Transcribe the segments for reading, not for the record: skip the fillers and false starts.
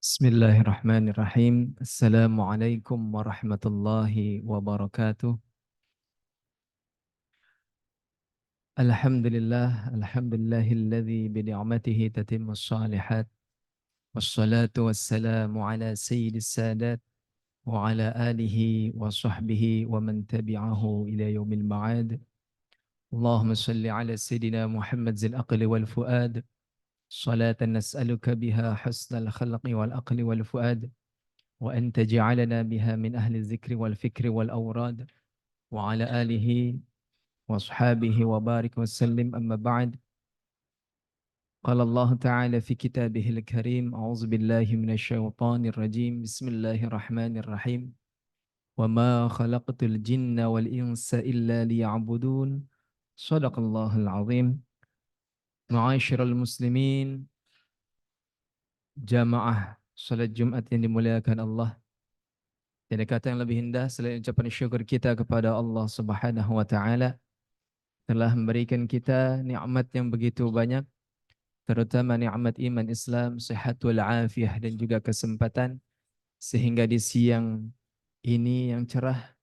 Bismillahirrahmanirrahim. Assalamualaikum warahmatullahi wabarakatuh. Alhamdulillahilladzi bini'matihi tatimmus shalihat. Wassalatu wassalamu ala sayyidis sadat wa ala alihi wa sahbihi wa man tabi'ahu ila yaumil ma'ad. Allahumma salli ala sayyidina Muhammad zil aqli wal fuad. Salatan nas'aluka biha husnal khalqi wal aqli wal fuad. وأن تجعلنا بها من أهل الذكر والفكر والأوراد وعلى آله وأصحابه وبارك وسلم أما بعد. قال الله تعالى في كتابه الكريم: أعوذ بالله من الشيطان الرجيم، بسم الله الرحمن الرحيم، وما خلقت الجن والإنس إلا ليعبدون، صدق الله العظيم. معاشر المسلمين, jamaah salat Jumat yang dimuliakan Allah, tidak ada kata yang lebih indah selain ucapan syukur kita kepada Allah Subhanahu wa taala telah memberikan kita nikmat yang begitu banyak, terutama nikmat iman Islam, sehat wal afiyah dan juga kesempatan, sehingga di siang ini yang cerah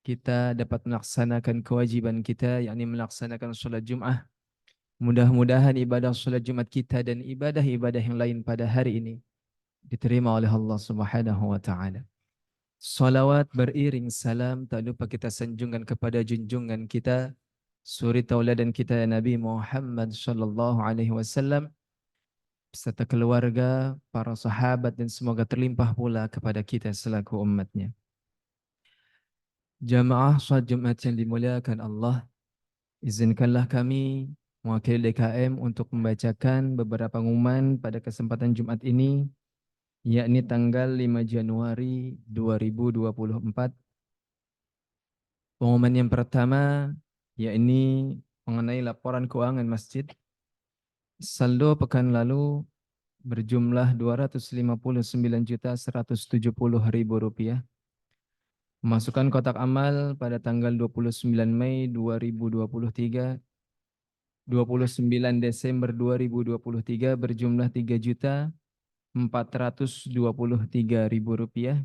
kita dapat melaksanakan kewajiban kita, yakni melaksanakan salat Jumat. Mudah-mudahan ibadah salat Jumat kita dan ibadah-ibadah yang lain pada hari ini diterima oleh Allah Subhanahu wa taala. Salawat beriring salam tak lupa kita sanjungkan kepada junjungan kita, suri tauladan kita Nabi Muhammad sallallahu alaihi wasallam beserta keluarga, para sahabat, dan semoga terlimpah pula kepada kita selaku umatnya. Jamaah salat Jumat yang dimuliakan Allah, izinkanlah kami mewakili DKM untuk membacakan beberapa pengumuman pada kesempatan Jumat ini, yakni tanggal 5 Januari 2024. Pengumuman yang pertama yakni mengenai laporan keuangan masjid. Saldo pekan lalu berjumlah Rp259.170.000. Pemasukan kotak amal pada tanggal 29 Mei 2023, 29 Desember 2023 berjumlah Rp3.423.000.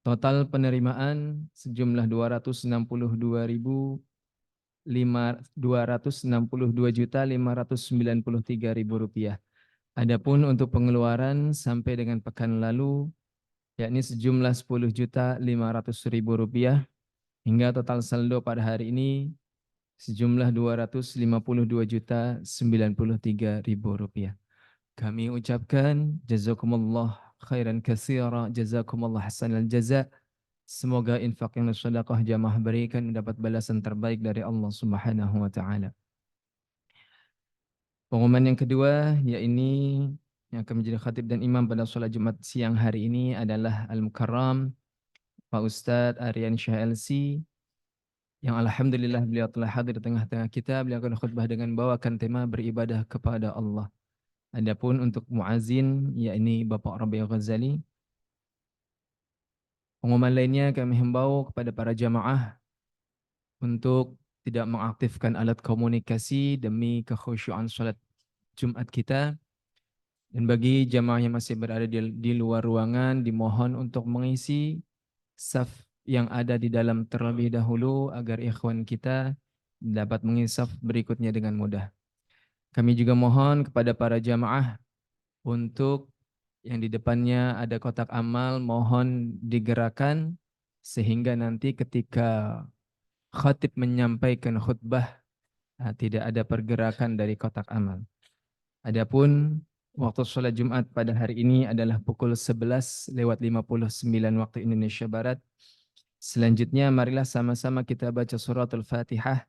Total penerimaan sejumlah Rp262.593.000. Adapun untuk pengeluaran sampai dengan pekan lalu yakni sejumlah Rp10.500.000 hingga total saldo pada hari ini sejumlah Rp252.093.000. Kami ucapkan jazakumullah khairan katsira, jazakumullah hasanal jaza. Semoga infak yang sedekah jamaah berikan mendapat balasan terbaik dari Allah Subhanahu wa taala. Pengumuman yang kedua, yakni yang akan menjadi khatib dan imam pada salat Jumat siang hari ini adalah Al-Mukarram Pak Ustadz Aryan Syah LC, yang alhamdulillah beliau telah hadir di tengah-tengah kita. Beliau akan khutbah dengan bawakan tema beribadah kepada Allah. Adapun untuk muazin yakni Bapak Rabi' Ghazali. Pengumuman lainnya, kami himbau kepada para jamaah untuk tidak mengaktifkan alat komunikasi demi kekhusyuan salat Jumat kita. Dan bagi jamaah yang masih berada di luar ruangan, dimohon untuk mengisi saf yang ada di dalam terlebih dahulu agar ikhwan kita dapat mengisi saf berikutnya dengan mudah. Kami juga mohon kepada para jamaah untuk yang di depannya ada kotak amal, mohon digerakkan sehingga nanti ketika khatib menyampaikan khutbah tidak ada pergerakan dari kotak amal. Adapun waktu sholat Jumat pada hari ini adalah pukul 11:59 waktu Indonesia Barat. Selanjutnya marilah sama-sama kita baca suratul Fatihah.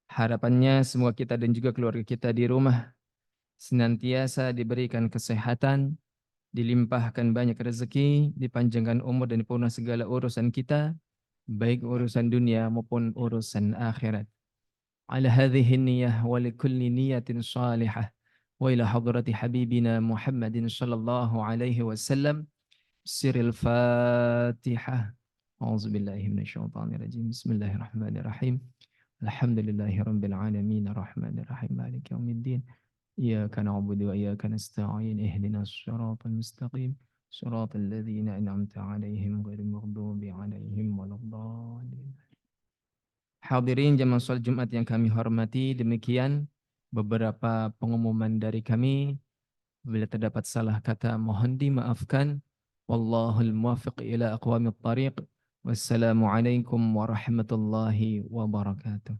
Harapannya semua kita dan juga keluarga kita di rumah senantiasa diberikan kesehatan, dilimpahkan banyak rezeki, dipanjangkan umur dan dipurna segala urusan kita, baik urusan dunia maupun urusan akhirat. Ala hadhihi niyyah wa likulli niyatin salihah wa ila hadrati habibina Muhammadin sallallahu alaihi wasallam. Siril Fatihah. A'udzu billahi minasyaitonir rajim. Bismillahirrahmanirrahim. Alhamdulillahi rabbil alamin arrahmanir rahim maliki yaumiddin. إياك نعبد وإياك نستعين اهدنا الصراط المستقيم صراط الذين أنعمت عليهم غير المغضوب عليهم ولا الضالين. Hadirin jamaah salat Jumat yang kami hormati, demikian beberapa pengumuman dari kami. Bila terdapat salah kata mohon dimaafkan. Wallahul muwaffiq ila aqwamit thariq. Wassalamualaikum warahmatullahi wabarakatuh.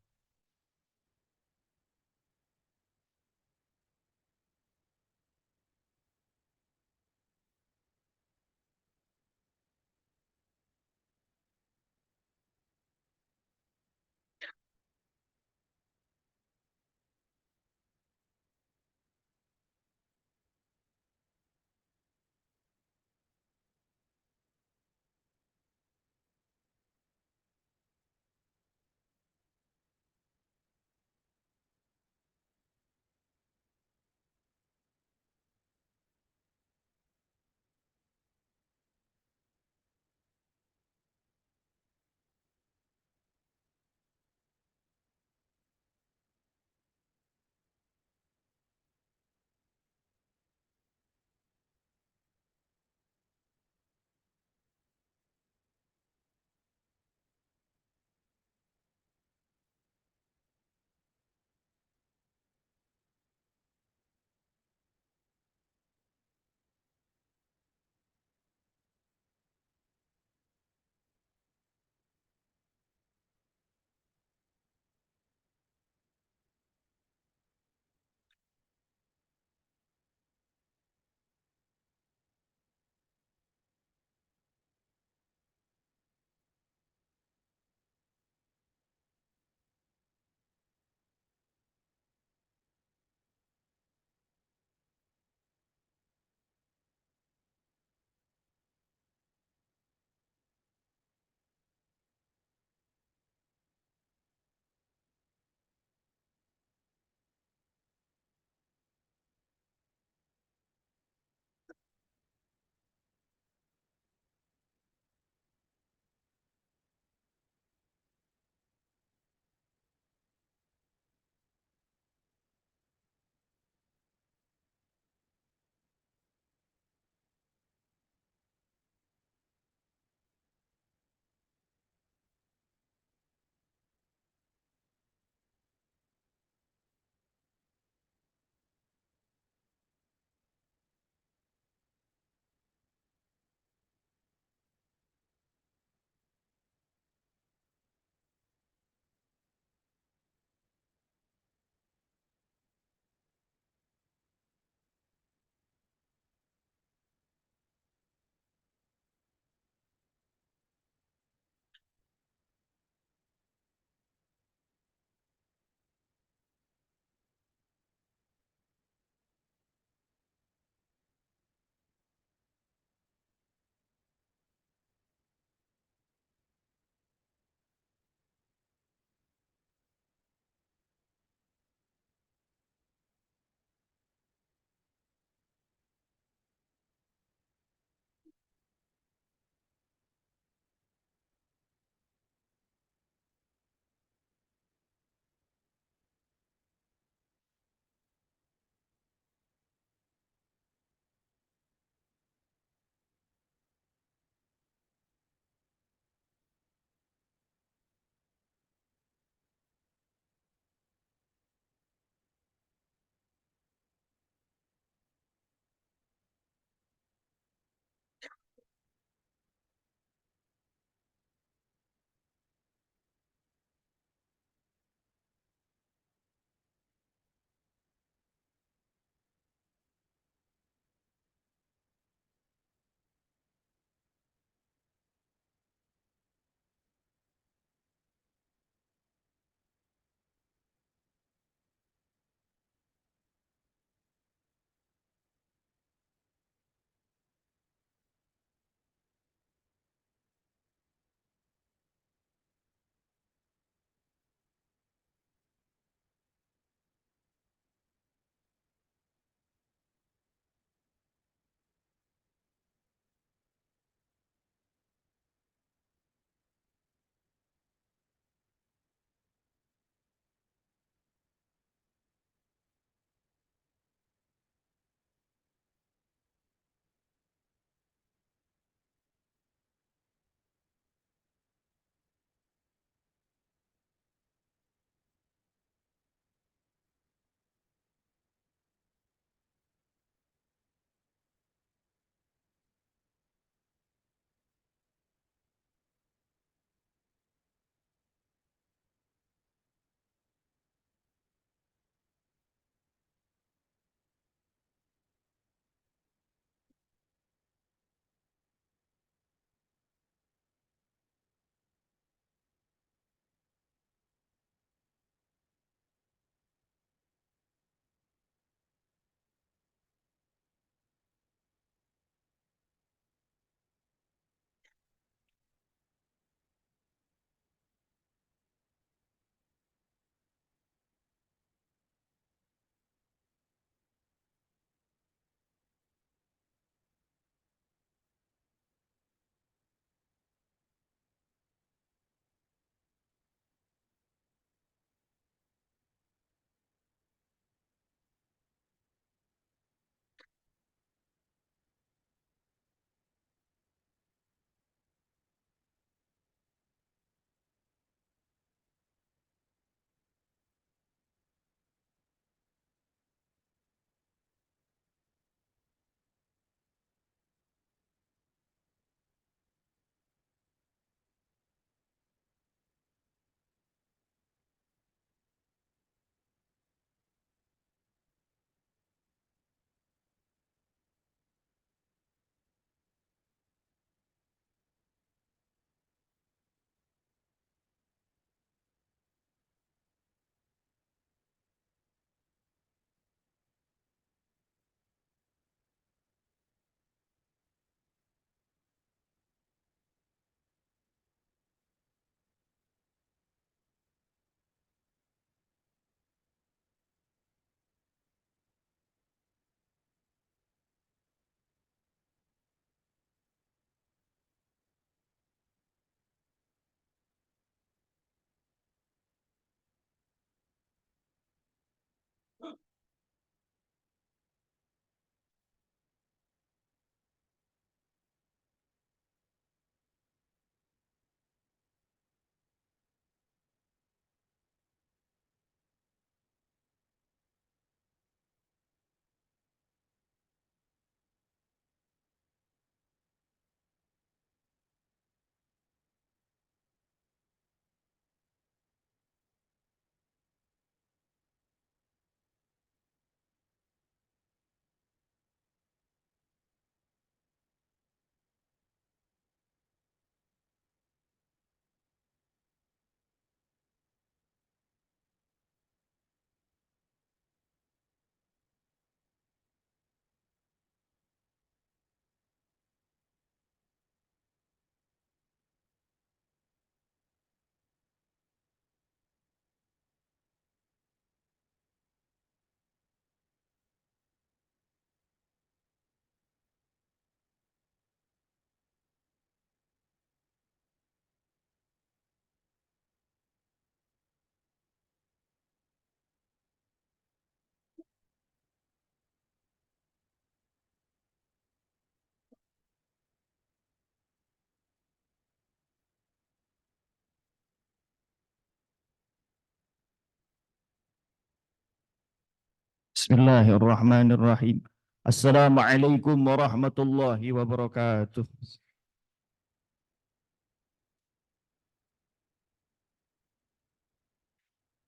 Bismillahirrahmanirrahim. Assalamualaikum warahmatullahi wabarakatuh.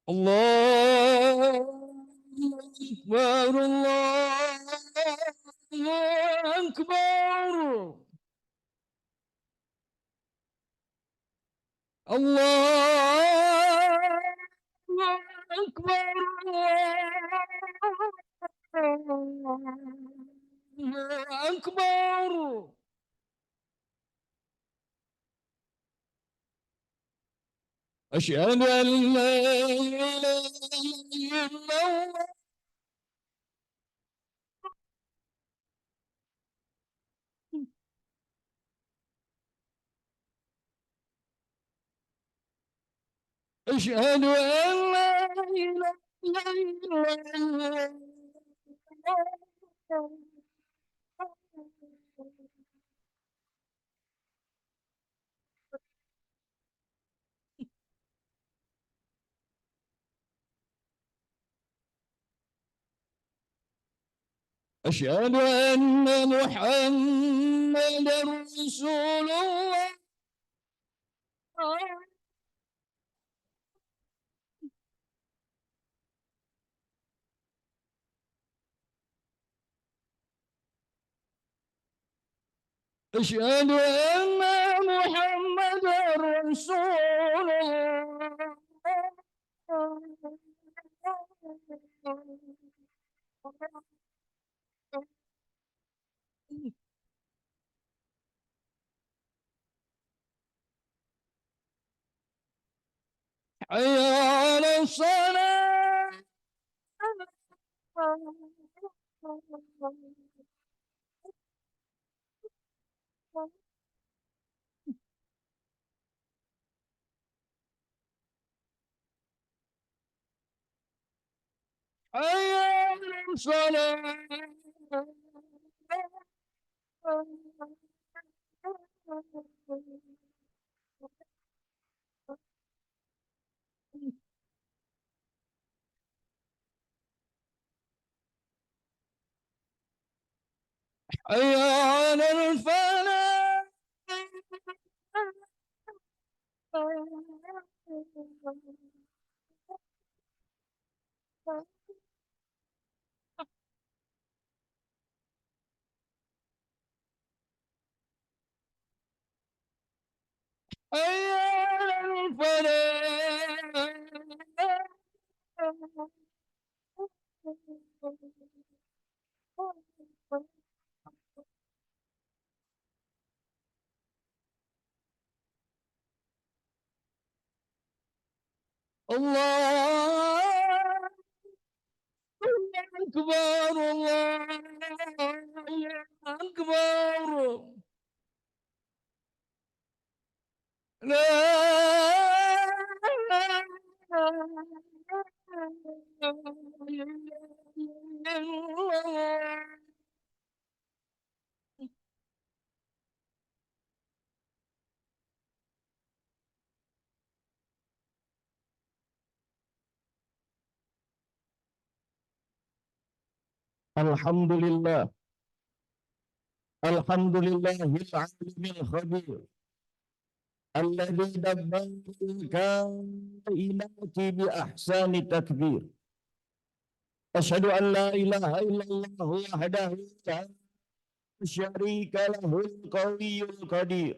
Allahu Akbar, Allahu Akbar. Allahu Akbar, Allahu Akbar. أشهد أن لا إله إلا الله. أشهد أن لا إله إلا الله. أشهد أن محمدا رسول الله. أشهد أن محمدا رسول الله. حي على الصلاة. حي على الصلاة. حي على الفلاح. حي على الفلاح. الله أكبر، الله أكبر. لا الحمد لله. الحمد لله العليم الخبير الذي دبر الكائنات بأحسن تكبير. أشهد أن لا إله إلا الله وحده لا شريك له القوي القدير،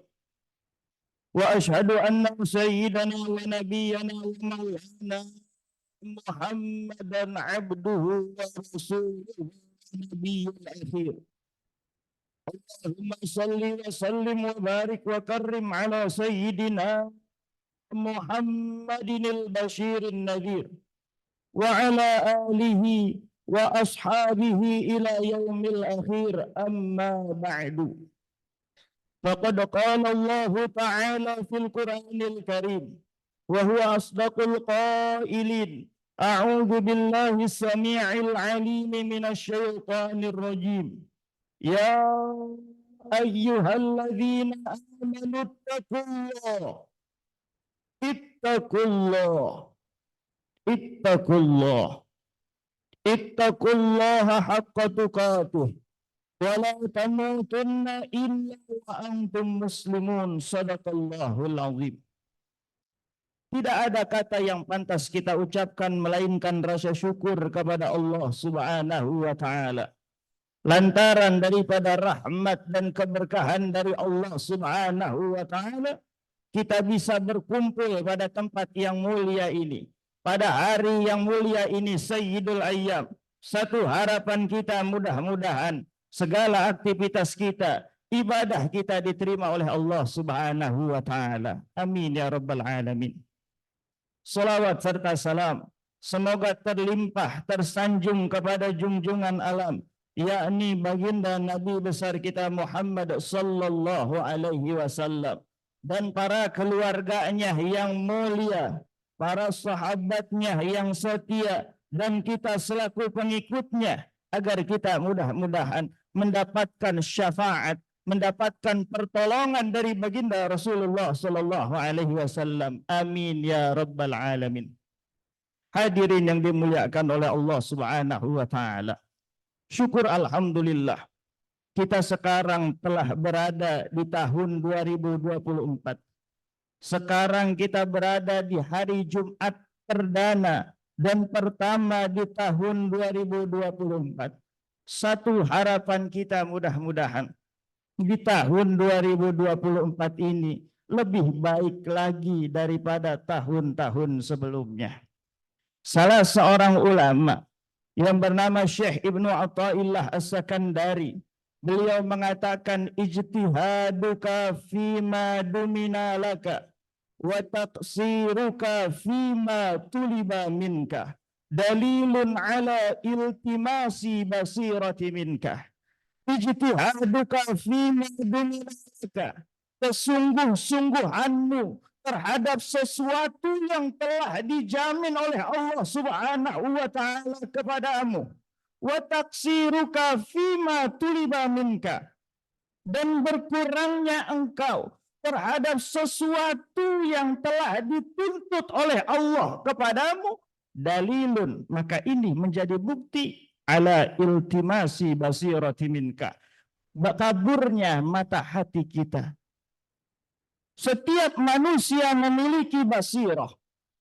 وأشهد أن سيدنا ونبينا ومولانا محمدا عبده ورسوله النبي الأخير. اللهم صل وسلم وبارك وكرم على سيدنا محمد البشير النذير وعلى آله وأصحابه إلى يوم الأخير. أما بعد، فقد قال الله تعالى في القرآن الكريم وهو أصدق القائلين: أعوذ بالله السميع العليم من الشيطان الرجيم. يا أيها الذين آمنوا اتقوا الله، اتقوا الله، اتقوا الله. ittaqullaha haqqa tuqatih wa la tamutunna illa wa antum muslimun. Shadaqallahul azim. Tidak ada kata yang pantas kita ucapkan melainkan rasa syukur kepada Allah Subhanahu wa taala. Lantaran daripada rahmat dan keberkahan dari Allah Subhanahu wa taala, kita bisa berkumpul pada tempat yang mulia ini. Pada hari yang mulia ini, Sayyidul Ayyam. Satu harapan kita, mudah-mudahan segala aktivitas kita, ibadah kita diterima oleh Allah Subhanahu wa taala. Amin ya rabbal alamin. Salawat serta salam semoga terlimpah tersanjung kepada junjungan alam, yakni baginda Nabi besar kita Muhammad sallallahu alaihi wasallam, dan para keluarganya yang mulia, para sahabatnya yang setia, dan kita selaku pengikutnya, agar kita mudah-mudahan mendapatkan syafaat, mendapatkan pertolongan dari baginda Rasulullah sallallahu alaihi wasallam. Amin ya rabbal alamin. Hadirin yang dimuliakan oleh Allah Subhanahu wa taala. Syukur alhamdulillah, kita sekarang telah berada di tahun 2024. Sekarang kita berada di hari Jumat perdana dan pertama di tahun 2024. Satu harapan kita, mudah-mudahan di tahun 2024 ini lebih baik lagi daripada tahun-tahun sebelumnya. Salah seorang ulama yang bernama Syekh Ibnu Athaillah As-Sakandari, beliau mengatakan, ijtihaduka fima dumina laka wa taqsiruka fima tuliba minka dalilun ala iltimasi basirati minka. Ijtihaduka fima dumina laka, kesungguh-sungguhanmu terhadap sesuatu yang telah dijamin oleh Allah Subhanahu wa taala kepadamu. Wa taqsiruka fima tuliba minka, dan berkurangnya engkau terhadap sesuatu yang telah dituntut oleh Allah kepadamu, dalilun, maka ini menjadi bukti ala iltimasi basirati minka, kaburnya mata hati kita. Setiap manusia memiliki basirah,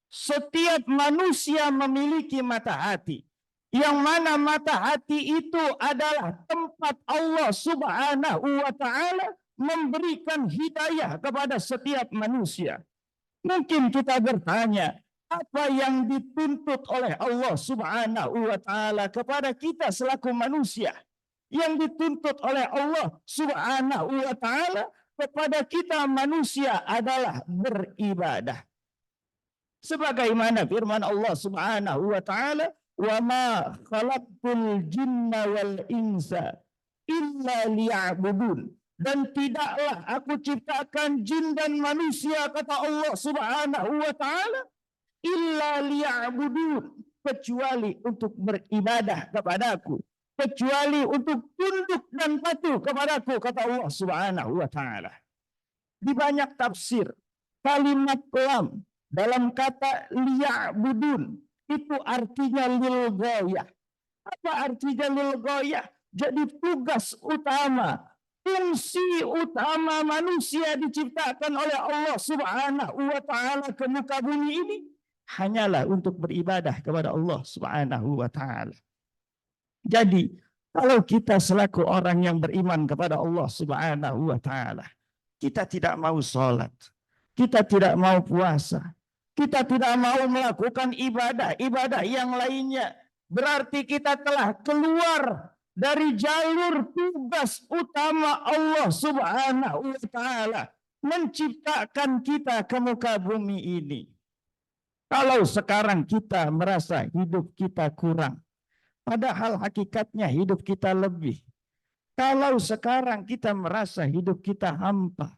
setiap manusia memiliki mata hati, yang mana mata hati itu adalah tempat Allah Subhanahu wa taala memberikan hidayah kepada setiap manusia. Mungkin kita bertanya, apa yang dituntut oleh Allah Subhanahu wa taala kepada kita selaku manusia? Yang dituntut oleh Allah Subhanahu wa taala kepada kita manusia adalah beribadah. Sebagaimana firman Allah Subhanahu wa taala, "Wa ma khalaqtul jinna wal insa illa liya'budun." Dan tidaklah aku ciptakan jin dan manusia, kata Allah Subhanahu wa taala, illa liya'budun, kecuali untuk beribadah kepadaku, kecuali untuk tunduk dan patuh kepadaku, kata Allah Subhanahu wa taala. Di banyak tafsir, kalimat lam dalam kata liya'budun itu artinya lil ghayah. Apa artinya lil ghayah? Jadi tugas utama, fungsi utama manusia diciptakan oleh Allah Subhanahu wa taala ke muka bumi ini hanyalah untuk beribadah kepada Allah Subhanahu wa taala. Jadi, kalau kita selaku orang yang beriman kepada Allah Subhanahu wa taala, kita tidak mau sholat, kita tidak mau puasa, kita tidak mau melakukan ibadah yang lainnya, berarti kita telah keluar dari jalur tugas utama Allah Subhanahu wa taala menciptakan kita ke muka bumi ini. Kalau sekarang kita merasa hidup kita kurang, padahal hakikatnya hidup kita lebih. Kalau sekarang kita merasa hidup kita hampa,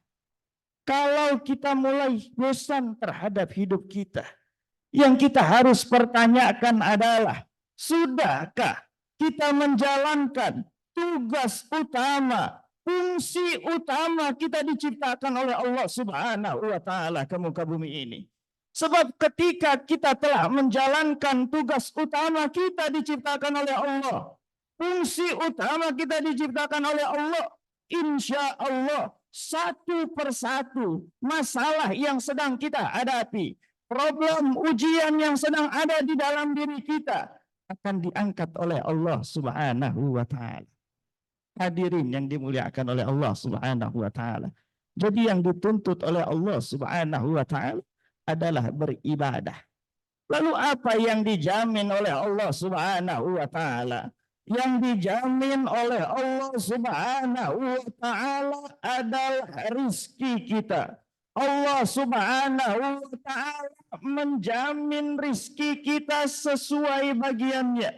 kalau kita mulai bosan terhadap hidup kita, yang kita harus pertanyakan adalah, sudahkah kita menjalankan tugas utama, fungsi utama kita diciptakan oleh Allah Subhanahu wa taala ke muka bumi ini? Sebab ketika kita telah menjalankan tugas utama kita diciptakan oleh Allah, fungsi utama kita diciptakan oleh Allah, insya Allah satu persatu masalah yang sedang kita hadapi, problem ujian yang sedang ada di dalam diri kita akan diangkat oleh Allah Subhanahu wa Ta'ala. Hadirin yang dimuliakan oleh Allah Subhanahu wa Ta'ala. Jadi yang dituntut oleh Allah Subhanahu wa Ta'ala adalah beribadah. Lalu apa yang dijamin oleh Allah Subhanahu wa Ta'ala? Yang dijamin oleh Allah Subhanahu wa Ta'ala adalah rizki kita. Allah Subhanahu wa Ta'ala menjamin rizki kita sesuai bagiannya.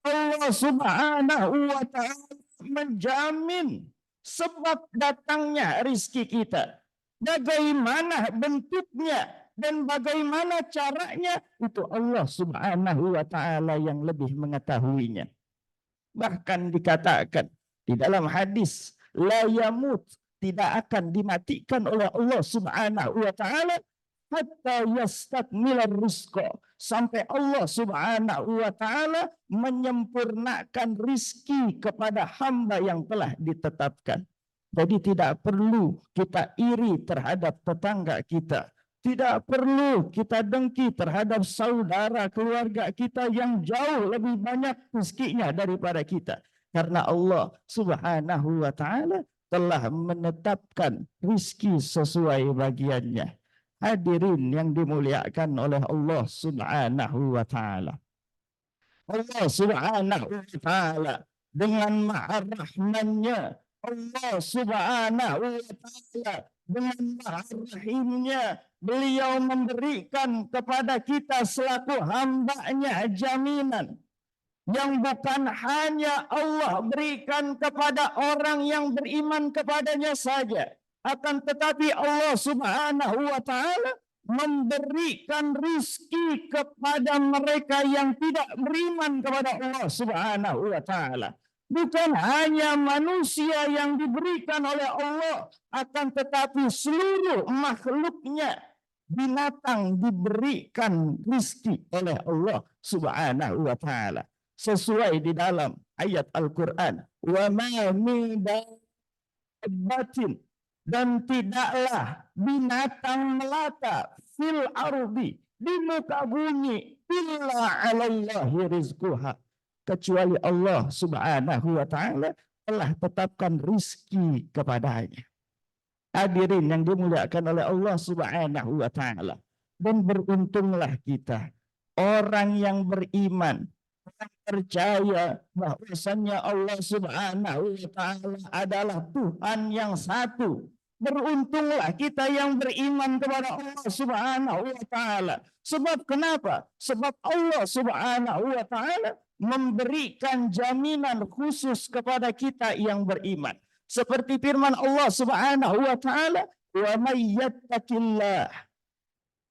Allah Subhanahu wa Ta'ala menjamin sebab datangnya rizki kita. Bagaimana bentuknya dan bagaimana caranya, itu Allah Subhanahu wa Ta'ala yang lebih mengetahuinya. Bahkan dikatakan di dalam hadis, la yamut, tidak akan dimatikan oleh Allah Subhanahu wa Ta'ala hatta yastakmilar rizqa, sampai Allah Subhanahu wa Ta'ala menyempurnakan rizki kepada hamba yang telah ditetapkan. Jadi tidak perlu kita iri terhadap tetangga kita. Tidak perlu kita dengki terhadap saudara keluarga kita yang jauh lebih banyak rezekinya daripada kita. Karena Allah Subhanahu wa Ta'ala telah menetapkan rizki sesuai bagiannya. Hadirin yang dimuliakan oleh Allah Subhanahu wa Ta'ala. Allah Subhanahu wa Ta'ala dengan maha rahmannya, Allah Subhanahu wa Ta'ala dengan maha rahimnya, beliau memberikan kepada kita selaku hambanya jaminan yang bukan hanya Allah berikan kepada orang yang beriman kepadanya saja, akan tetapi Allah Subhanahu wa Ta'ala memberikan rizki kepada mereka yang tidak beriman kepada Allah Subhanahu wa Ta'ala. Bukan hanya manusia yang diberikan oleh Allah, akan tetapi seluruh makhluknya, binatang diberikan rizki oleh Allah Subhanahu wa Ta'ala. Sesuai di dalam ayat Al-Quran, wa ma min dabbatin, dan tidaklah binatang melata fil ardi, di muka bumi, illa 'alallahi rizquha, kecuali Allah Subhanahu wa Ta'ala telah tetapkan rizki kepadanya. Hadirin yang dimuliakan oleh Allah Subhanahu wa Ta'ala. Dan beruntunglah kita, orang yang beriman, orang percaya bahwasannya Allah Subhanahu wa Ta'ala adalah Tuhan yang satu. Beruntunglah kita yang beriman kepada Allah Subhanahu wa Ta'ala. Sebab kenapa? Sebab Allah Subhanahu wa Ta'ala memberikan jaminan khusus kepada kita yang beriman. Seperti firman Allah Subhanahu wa Ta'ala, wa may yattaqillah,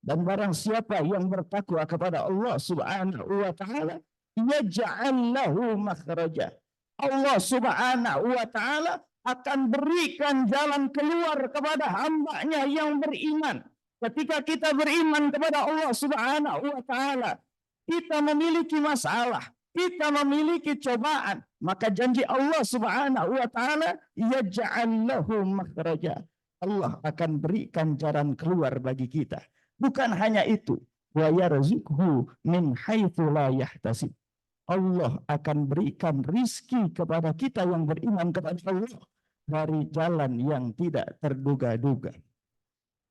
dan barang siapa yang bertakwa kepada Allah Subhanahu wa Ta'ala, yaj'al lahu makhraja, Allah Subhanahu wa Ta'ala akan berikan jalan keluar kepada hambanya yang beriman. Ketika kita beriman kepada Allah Subhanahu wa Ta'ala, kita memiliki masalah, kita memiliki cobaan, maka janji Allah Subhanahu wa Ta'ala, yaj'al lahu makhraja, Allah akan berikan jalan keluar bagi kita. Bukan hanya itu, wa yarzuqhu min haitsu la yahtasib, Allah akan berikan rizki kepada kita yang beriman kepada Allah dari jalan yang tidak terduga-duga.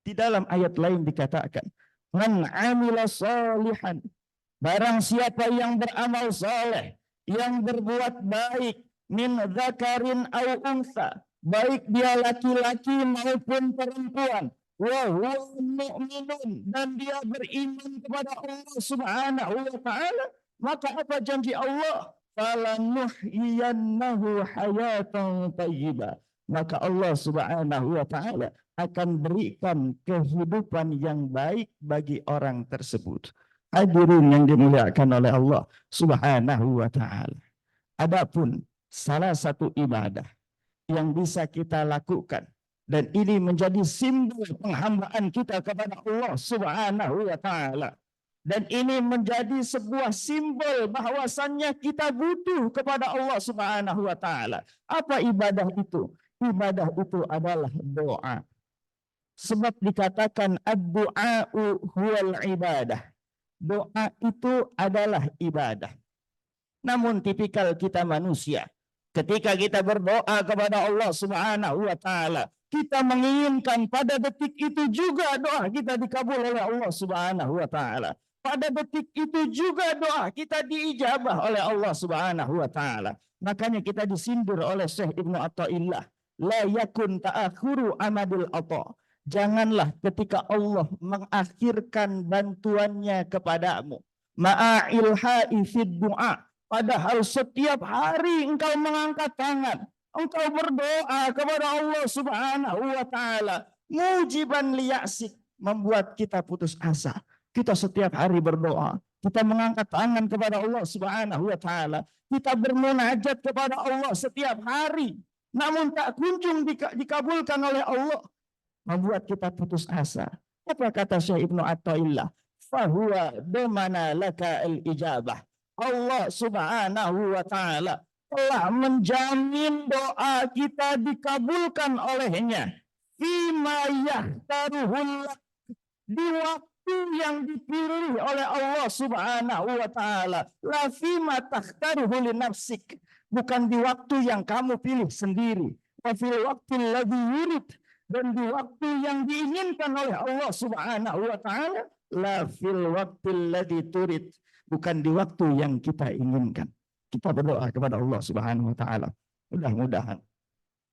Di dalam ayat lain dikatakan, man amila salihan, barang siapa yang beramal saleh, yang berbuat baik, min dzakarin au unsa, baik dia laki-laki maupun perempuan, wa huwa mu'minun, dan dia beriman kepada Allah Subhanahu wa Ta'ala, maka apa janji Allah? Falanuhyiyannahu hayatan thayyibah, maka Allah Subhanahu wa Ta'ala akan berikan kehidupan yang baik bagi orang tersebut. Hadirin yang dimuliakan oleh Allah Subhanahu wa Ta'ala. Adapun salah satu ibadah yang bisa kita lakukan Dan ini menjadi simbol penghambaan kita kepada Allah Subhanahu wa taala. Dan ini menjadi sebuah simbol bahwasannya kita butuh kepada Allah Subhanahu wa taala. Apa ibadah itu? Ibadah itu adalah doa. Sebab dikatakan ad-du'a'u huwal ibadah. Doa itu adalah ibadah. Namun tipikal kita manusia, ketika kita berdoa kepada Allah Subhanahu wa taala, kita menginginkan pada detik itu juga doa kita dikabul oleh Allah Subhanahu wa taala. Pada detik itu juga doa kita diijabah oleh Allah Subhanahu wa taala. Makanya kita disindir oleh Syekh Ibnu Athaillah, la yakun ta'akhuru amadul ata. Janganlah ketika Allah mengakhirkan bantuannya kepadamu. Ma'ilha'i fid du'a. Padahal setiap hari engkau mengangkat tangan, engkau berdoa kepada Allah Subhanahu wa taala, mujiban liya'sik, membuat kita putus asa. Kita setiap hari berdoa, kita mengangkat tangan kepada Allah Subhanahu wa taala, kita bermunajat kepada Allah setiap hari, namun tak kunjung dikabulkan oleh Allah, membuat kita putus asa. Apa kata Syekh Ibnu Athaillah? Fahuwa domana laka al-ijabah. Allah Subhanahu wa taala telah menjamin doa kita dikabulkan olehnya. Fima yahtaruhul, di waktu yang dipilih oleh Allah Subhanahu wa taala. La fima takhtaruhu li nafsik, bukan di waktu yang kamu pilih sendiri. Wa fil waqtil ladzi yurid, dan di waktu yang diinginkan oleh Allah Subhanahu wa taala. La fil waqtil ladzi turid, bukan di waktu yang kita inginkan. Kita berdoa kepada Allah Subhanahu wa taala. Mudah-mudahan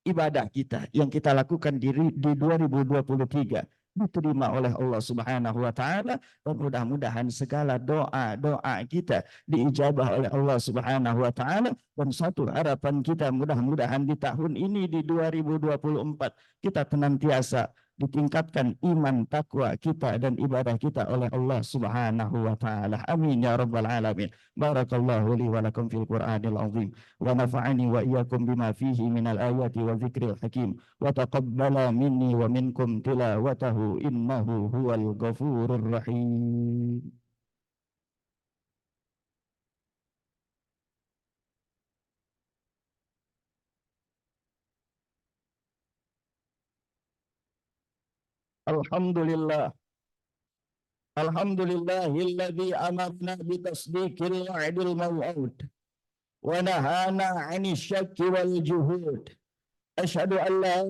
ibadah kita yang kita lakukan di 2023 diterima oleh Allah Subhanahu wa taala, dan mudah-mudahan segala doa-doa kita diijabah oleh Allah Subhanahu wa taala. Dan satu harapan kita, mudah-mudahan di tahun ini, di 2024, kita senantiasa ditingkatkan iman, takwa kita dan ibadah kita oleh Allah Subhanahu wa taala. Amin ya rabbal alamin. Barakallahu li wa lakum fil Qur'anil azim wa nafa'ani wa iyyakum bima fihi minal ayati wa dzikril hakim wa taqabbala minni wa minkum tilawatahu innahu huwal ghafurur rahim. Alhamdulillah. Alhamdulillahilladzi amarna bitasdiqil wa'dil maw'ud wa nahana 'anil syakki wal juhud. Asyhadu an la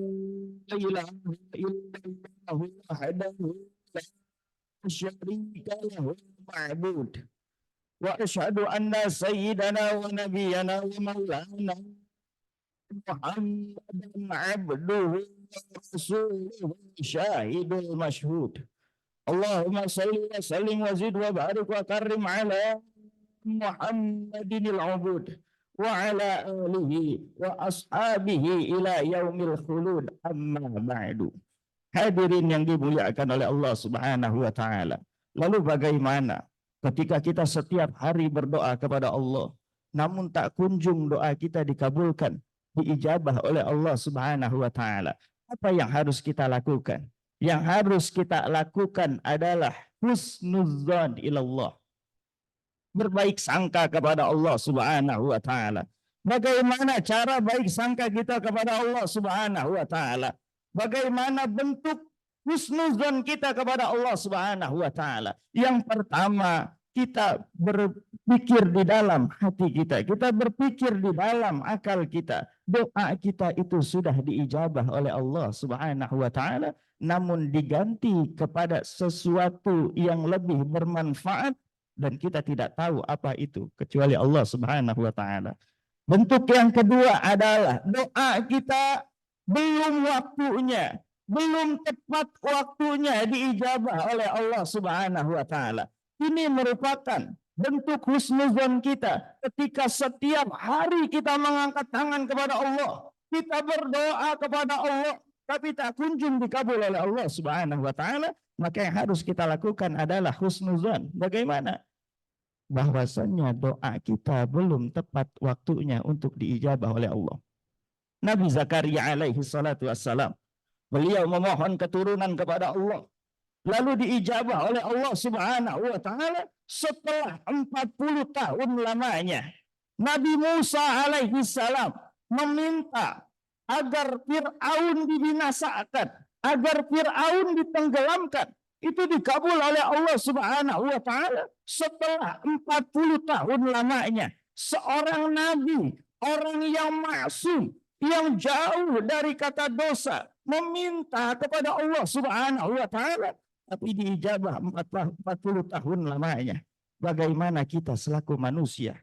ilaha illallah wahdahu la syarika lahu ma'bud. Wa asyhadu anna sayyidana wa nabiyyana wa maulana Muhammadan 'abduhu wa rasuluhu syahidul masyhud. Allahumma salli wa sallim wa zid wa barik wa karrim ala Muhammadinil ubud wa ala alihi wa ashabihi ila yaumil khulud, amma ba'du. Hadirin yang dimuliakan oleh Allah Subhanahu wa taala. Lalu bagaimana ketika kita setiap hari berdoa kepada Allah, namun tak kunjung doa kita dikabulkan, diijabah oleh Allah Subhanahu wa taala? Apa yang harus kita lakukan? Yang harus kita lakukan adalah husnudzan ilallah, berbaik sangka kepada Allah Subhanahu wa taala. Bagaimana cara baik sangka kita kepada Allah Subhanahu wa taala? Bagaimana bentuk husnudzan kita kepada Allah Subhanahu wa taala? Yang pertama, kita berpikir di dalam hati kita, kita berpikir di dalam akal kita, doa kita itu sudah diijabah oleh Allah Subhanahu wa taala, namun diganti kepada sesuatu yang lebih bermanfaat dan kita tidak tahu apa itu kecuali Allah Subhanahu wa taala. Bentuk yang kedua adalah doa kita belum waktunya, belum tepat waktunya diijabah oleh Allah Subhanahu wa taala. Ini merupakan bentuk husnudzon kita ketika setiap hari kita mengangkat tangan kepada Allah, kita berdoa kepada Allah, tapi tak kunjung dikabul oleh Allah Subhanahu wa taala. Maka yang harus kita lakukan adalah husnudzon. Bagaimana? Bahwasannya doa kita belum tepat waktunya untuk diijabah oleh Allah. Nabi Zakaria alaihi salatu wassalam Beliau memohon keturunan kepada Allah. Lalu diijabah oleh Allah Subhanahu wa taala setelah 40 tahun lamanya. Nabi Musa alaihi salam meminta agar Fir'aun dibinasakan, agar Fir'aun ditenggelamkan. Itu dikabul oleh Allah Subhanahu wa taala setelah 40 tahun lamanya. Seorang nabi, orang yang maksum, yang jauh dari kata dosa, meminta kepada Allah Subhanahu wa taala, tapi diijabah 40 tahun lamanya. Bagaimana kita selaku manusia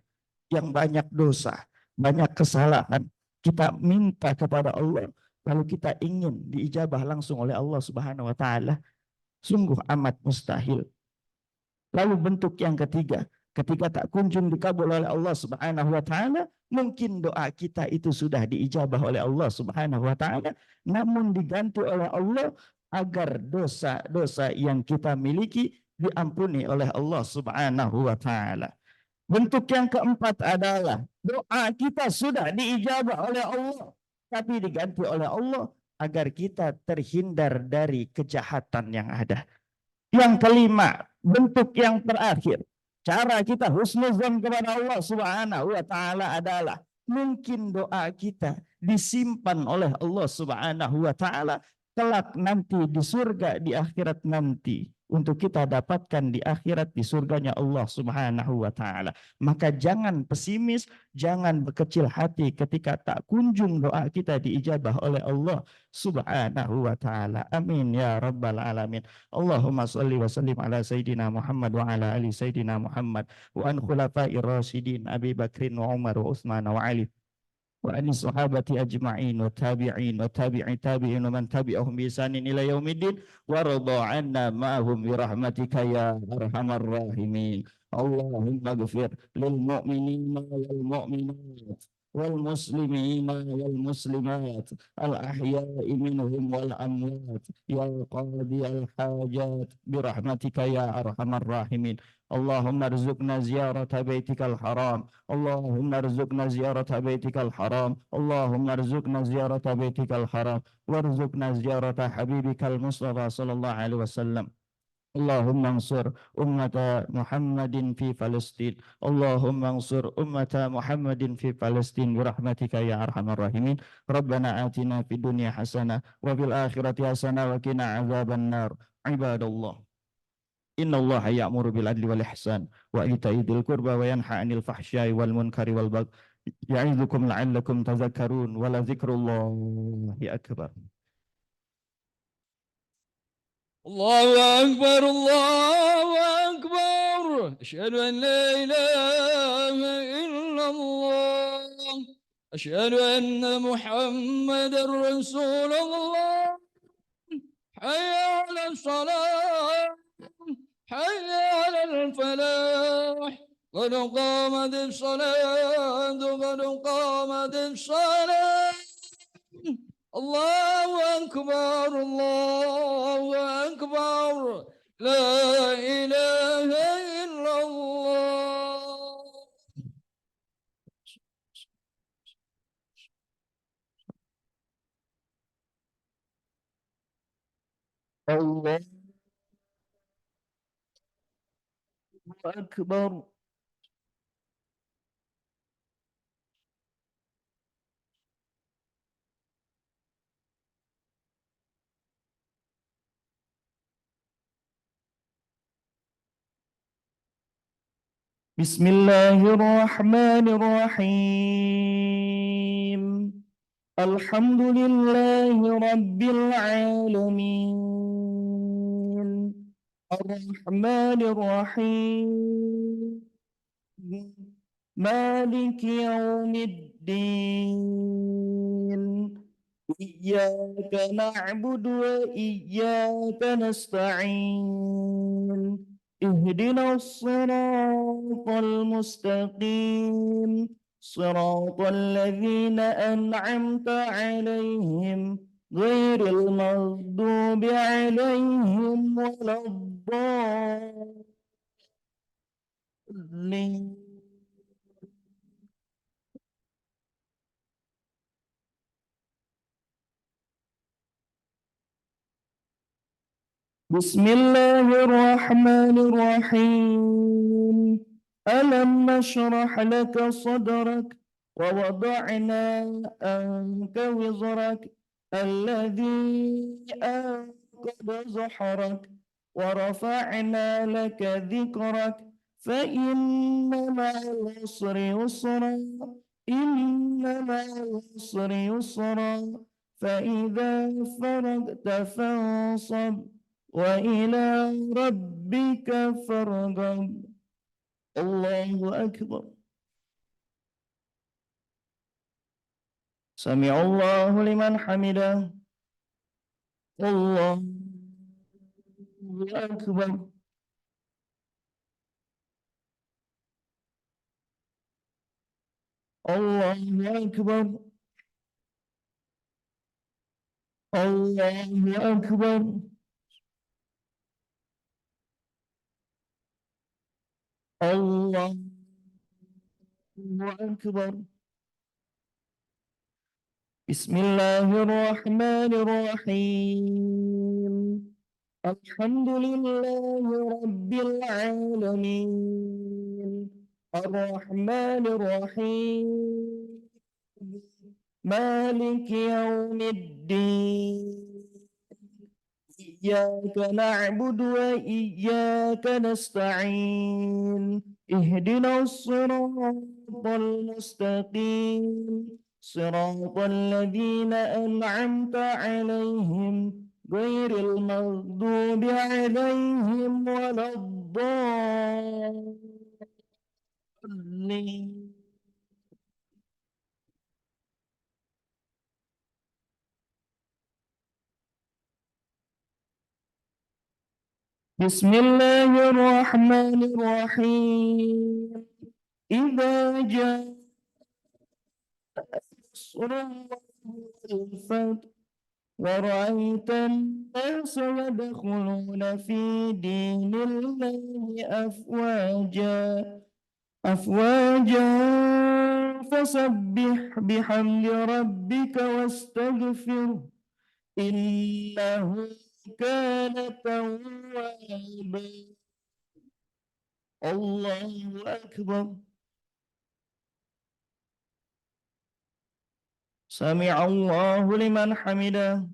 yang banyak dosa, banyak kesalahan, kita minta kepada Allah, lalu kita ingin diijabah langsung oleh Allah Subhanahu wa taala, sungguh amat mustahil. Lalu bentuk yang ketiga, ketika tak kunjung dikabul oleh Allah Subhanahu wa taala, mungkin doa kita itu sudah diijabah oleh Allah Subhanahu wa taala, namun diganti oleh Allah agar dosa-dosa yang kita miliki diampuni oleh Allah Subhanahu wa taala. Bentuk yang keempat adalah doa kita sudah diijabah oleh Allah, tapi diganti oleh Allah agar kita terhindar dari kejahatan yang ada. Yang kelima, bentuk yang terakhir, cara kita husnuzon kepada Allah Subhanahu wa taala adalah mungkin doa kita disimpan oleh Allah Subhanahu wa taala kelak nanti di surga, di akhirat nanti, untuk kita dapatkan di akhirat di surganya Allah Subhanahu wa taala. Maka jangan pesimis, jangan berkecil hati ketika tak kunjung doa kita diijabah oleh Allah Subhanahu wa taala. Amin ya rabbal alamin. Allahumma shalli wa sallim ala sayyidina Muhammad wa ala ali sayyidina Muhammad wa an khulafa'ir rasyidin Abi Bakrin wa Umar wa Utsman wa Ali wa an sahabati ajma'in wa tabi'in wa tabi'i tabi'in wa man tabi'ahum bi ihsanin ila yaumiddin wa radha 'anna ma'hum bi rahmatika ya arhamar rahimin. Allahumma ighfir lil mu'minina wal mu'minat wal muslimina wal muslimat al ahya'i minhum wal amwat ya qadi al hajat bi rahmatika ya arhamar rahimin. Allahumma arzuqna ziyarata baitikal haram. Allahumma arzuqna ziyarata baitikal haram. Allahumma arzuqna ziyarata baitikal haram. Warzuqna ziyarata habibikal Mustafa sallallahu alaihi wasallam. Allahumma ansur ummata Muhammadin fi Palestin. Allahumma ansur ummata Muhammadin fi Palestin bi rahmatika ya arhamar rahimin. Rabbana atina fid dunya hasanah wa fil akhirati hasanah wa qina adzaban nar. Ibadallah, Inna Allah ya'muru bil adli wal ihsan wa ita'i dzil qurba wa yanha 'anil fahsya'i wal munkari wal baghi ya'idukum la'allakum tadhakkarun wa la dzikrullahi akbar. الله أكبر الله أكبر أشهد أن لا إله إلا الله أشهد أن محمدا رسول الله حي على الصلاة حي على الفلاح قد قامت الصلاة قد قامت الصلاة الله أكبر الله أكبر لا إله إلا الله. الله أكبر. بسم الله الرحمن الرحيم. الحمد لله رب العالمين الرحمن الرحيم مالك يوم الدين إياك نعبد وإياك نستعين اهدنا الصراط المستقيم صراط الذين أنعمت عليهم غير المغضوب عليهم ولا الضالين. بسم الله الرحمن الرحيم. ألم نشرح لك صدرك ووضعنا عنك وزرك الذي أنقض ظهرك ورفعنا لك ذكرك فإن مع العسر يسرا إن مع العسر يسرا فإذا فرغت فانصب وإلى ربك فارغب. الله أكبر. سمع الله لمن حمده. الله أكبر. الله أكبر. الله أكبر. الله أكبر. بسم الله الرحمن الرحيم. الحمد لله رب العالمين الرحمن الرحيم مالك يوم الدين إياك نعبد وإياك نستعين اهدنا الصراط المستقيم صراط الذين أنعمت عليهم غير المغضوب عليهم ولا الضالين. بسم الله الرحمن الرحيم. إذا جاء نصر الله والفتح ورأيت الناس يدخلون في دين الله أفواجا فسبح بحمد ربك واستغفره إنه كان توابا. الله أكبر. سمع الله لمن حمده.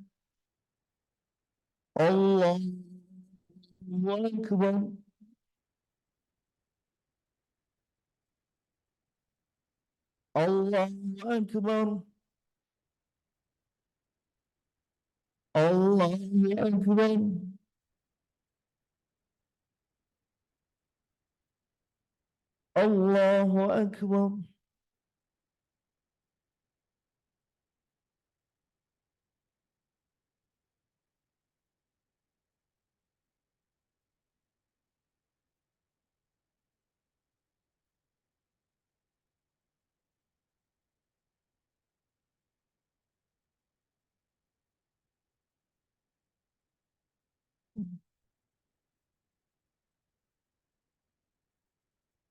الله أكبر. الله أكبر. الله أكبر. الله أكبر.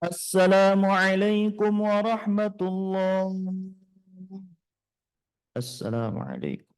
السلام عليكم ورحمة الله. السلام عليكم.